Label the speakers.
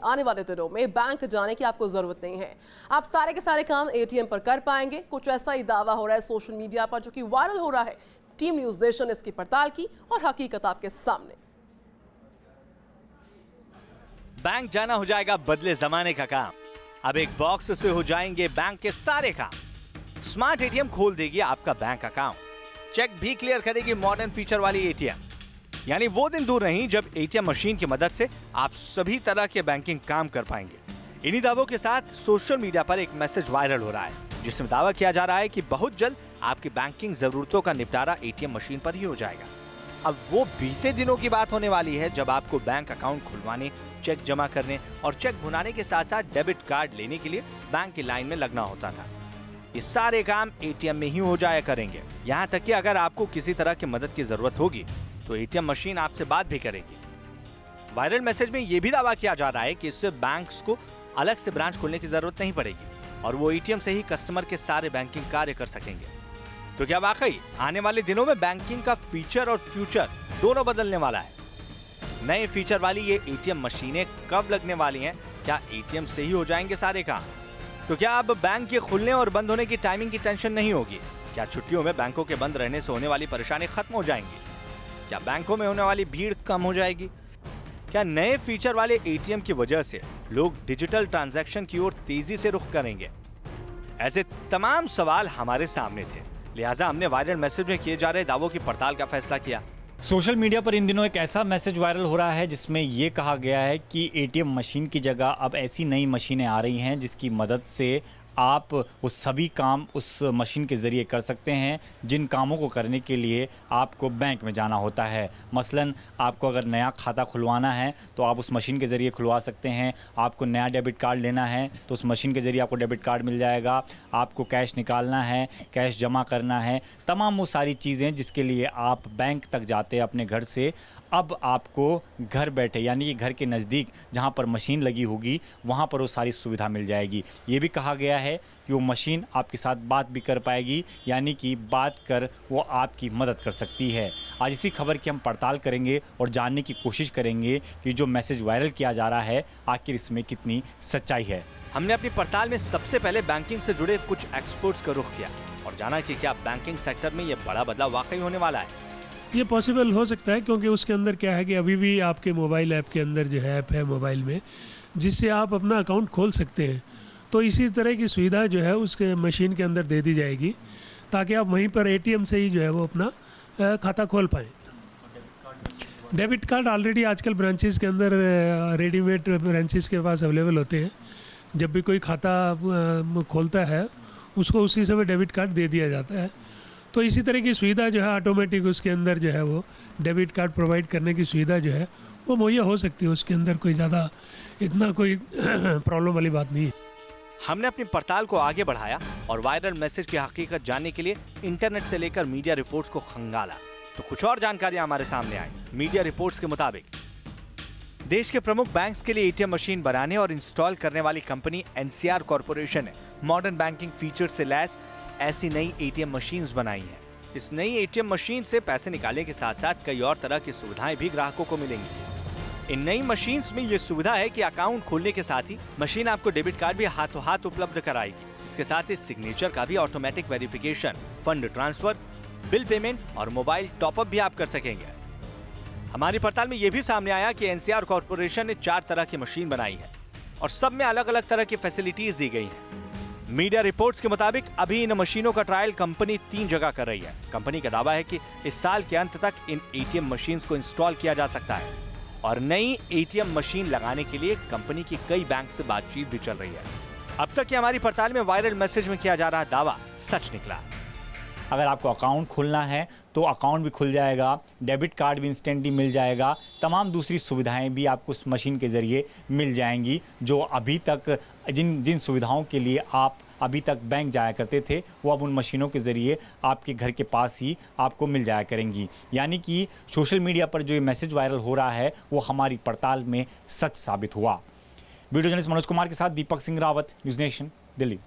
Speaker 1: आने वाले दिनों में बैंक जाने की आपको जरूरत नहीं है। आप सारे के सारे काम एटीएम पर कर पाएंगे। कुछ ऐसा ही दावा हो रहा है सोशल मीडिया पर, जो कि वायरल हो रहा है। टीम न्यूज़ नेशन ने इसकी पड़ताल की और हकीकत आपके सामने।
Speaker 2: बैंक जाना हो जाएगा बदले जमाने का काम। अब एक बॉक्स से हो जाएंगे बैंक के सारे काम। स्मार्ट एटीएम खोल देगी आपका बैंक अकाउंट। चेक भी क्लियर करेगी मॉडर्न फीचर वाली एटीएम। यानी वो दिन दूर नहीं जब एटीएम मशीन की मदद से आप सभी तरह के बैंकिंग काम कर पाएंगे। इन्हीं दावों के साथ सोशल मीडिया पर एक मैसेज वायरल हो रहा है, जिसमें दावा किया जा रहा है कि बहुत जल्द आपकी बैंकिंग जरूरतों का निपटारा एटीएम मशीन पर ही हो जाएगा। अब वो बीते दिनों की बात होने वाली है जब आपको बैंक अकाउंट खुलवाने, चेक जमा करने और चेक भुनाने के साथ साथ डेबिट कार्ड लेने के लिए बैंक की लाइन में लगना होता था। ये सारे काम एटीएम में ही हो जाया करेंगे। यहाँ तक कि अगर आपको किसी तरह की मदद की जरूरत होगी तो एटीएम मशीन आपसे बात भी करेगी। वायरल मैसेज में यह भी दावा किया जा रहा है कि इससे बैंक्स को अलग से ब्रांच खोलने की जरूरत नहीं पड़ेगी और वो एटीएम से ही कस्टमर के सारे बैंकिंग कार्य कर सकेंगे। तो क्या वाकई आने वाले दिनों में बैंकिंग का फीचर और फ्यूचर दोनों बदलने वाला है? नए फीचर वाली ये एटीएम मशीनें कब लगने वाली हैं? क्या एटीएम से ही हो जाएंगे सारे काम? तो क्या अब बैंक के खुलने और बंद होने की टाइमिंग की टेंशन नहीं होगी? क्या छुट्टियों में बैंकों के बंद रहने से होने वाली परेशानी खत्म हो जाएंगी? क्या बैंकों में होने वाली भीड़ कम हो जाएगी? क्या नए फीचर वाले एटीएम की वजह से लोग डिजिटल ट्रांजैक्शन की ओर तेजी से रुख करेंगे? ऐसे तमाम सवाल हमारे सामने थे, लिहाजा हमने वायरल मैसेज में किए जा रहे दावों की पड़ताल का फैसला किया।
Speaker 3: सोशल मीडिया पर इन दिनों एक ऐसा मैसेज वायरल हो रहा है जिसमें ये कहा गया है कि एटीएम मशीन की जगह अब ऐसी नई मशीनें आ रही हैं जिसकी मदद से आप उस सभी काम उस मशीन के ज़रिए कर सकते हैं जिन कामों को करने के लिए आपको बैंक में जाना होता है। मसलन आपको अगर नया खाता खुलवाना है तो आप उस मशीन के ज़रिए खुलवा सकते हैं। आपको नया डेबिट कार्ड लेना है तो उस मशीन के ज़रिए आपको डेबिट कार्ड मिल जाएगा। आपको कैश निकालना है, कैश जमा करना है, तमाम वो सारी चीज़ें जिसके लिए आप बैंक तक जाते हैं अपने घर से, अब आपको घर बैठे यानी कि घर के नज़दीक जहाँ पर मशीन लगी होगी वहाँ पर वो सारी सुविधा मिल जाएगी। ये भी कहा गया है कि वो मशीन आपके साथ बात भी कर पाएगी, यानी कि बात कर वो आपकी मदद कर सकती है। आज इसी खबर की हम पड़ताल करेंगे और जानने की कोशिश करेंगे कि जो मैसेज वायरल किया जा रहा है आखिर इसमें कितनी सच्चाई है।
Speaker 2: हमने अपनी पड़ताल में सबसे पहले बैंकिंग से जुड़े कुछ एक्सपर्ट्स का रुख किया और जाना कि क्या बैंकिंग सेक्टर में ये बड़ा बदलाव वाकई होने वाला है।
Speaker 4: ये पॉसिबल हो सकता है क्योंकि उसके अंदर क्या है कि अभी भी आपके मोबाइल ऐप के अंदर जो है ऐप है मोबाइल में जिससे आप अपना अकाउंट खोल सकते हैं। तो इसी तरह की सुविधा जो है उसके मशीन के अंदर दे दी जाएगी ताकि आप वहीं पर एटीएम से ही जो है वो अपना खाता खोल पाएँ। डेबिट कार्ड ऑलरेडी आजकल ब्रांचेस के अंदर रेडीमेड ब्रांचेस के पास अवेलेबल होते हैं। जब भी कोई खाता खोलता है उसको उसी समय डेबिट कार्ड दे दिया जाता है। तो इसी तरह की सुविधा जो है ऑटोमेटिक उसके अंदर जो है वो डेबिट कार्ड प्रोवाइड करने की सुविधा जो है वो मुहैया हो सकती है। उसके अंदर कोई ज़्यादा इतना कोई प्रॉब्लम वाली बात नहीं है।
Speaker 2: हमने अपनी पड़ताल को आगे बढ़ाया और वायरल मैसेज की हकीकत जानने के लिए इंटरनेट से लेकर मीडिया रिपोर्ट्स को खंगाला तो कुछ और जानकारियां हमारे सामने आई। मीडिया रिपोर्ट्स के मुताबिक देश के प्रमुख बैंक्स के लिए एटीएम मशीन बनाने और इंस्टॉल करने वाली कंपनी एनसीआर कॉर्पोरेशन ने मॉडर्न बैंकिंग फीचर से लैस ऐसी नई एटीएम मशीन्स बनाई हैं। इस नई एटीएम मशीन से पैसे निकालने के साथ साथ कई और तरह की सुविधाएं भी ग्राहकों को मिलेंगी। इन नई मशीन्स में ये सुविधा है कि अकाउंट खोलने के साथ ही मशीन आपको डेबिट कार्ड भी हाथों हाथ उपलब्ध कराएगी। इसके साथ ही सिग्नेचर का भी automatic verification, fund transfer, bill payment और मोबाइल टॉपअप भी आप कर सकेंगे। हमारी पड़ताल में यह भी सामने आया कि एनसीआर कॉर्पोरेशन ने 4 तरह की मशीन बनाई है और सब में अलग अलग तरह की फैसिलिटीज दी गई हैं। मीडिया रिपोर्ट्स के मुताबिक अभी इन मशीनों का ट्रायल कंपनी 3 जगह कर रही है। कंपनी का दावा है कि इस साल के अंत तक इन एटीएम मशीन्स को इंस्टॉल किया जा सकता है और नई एटीएम मशीन लगाने के लिए कंपनी की कई बैंक से बातचीत भी चल रही है। अब तक की हमारी पड़ताल में वायरल मैसेज में किया जा रहा दावा सच निकला।
Speaker 3: अगर आपको अकाउंट खुलना है तो अकाउंट भी खुल जाएगा, डेबिट कार्ड भी इंस्टेंटली मिल जाएगा, तमाम दूसरी सुविधाएं भी आपको उस मशीन के ज़रिए मिल जाएंगी जो अभी तक जिन सुविधाओं के लिए आप अभी तक बैंक जाया करते थे वो अब उन मशीनों के ज़रिए आपके घर के पास ही आपको मिल जाया करेंगी। यानी कि सोशल मीडिया पर जो ये मैसेज वायरल हो रहा है वो हमारी पड़ताल में सच साबित हुआ। वीडियो जर्नलिस्ट मनोज कुमार के साथ दीपक सिंह रावत, न्यूज़ नेशन, दिल्ली।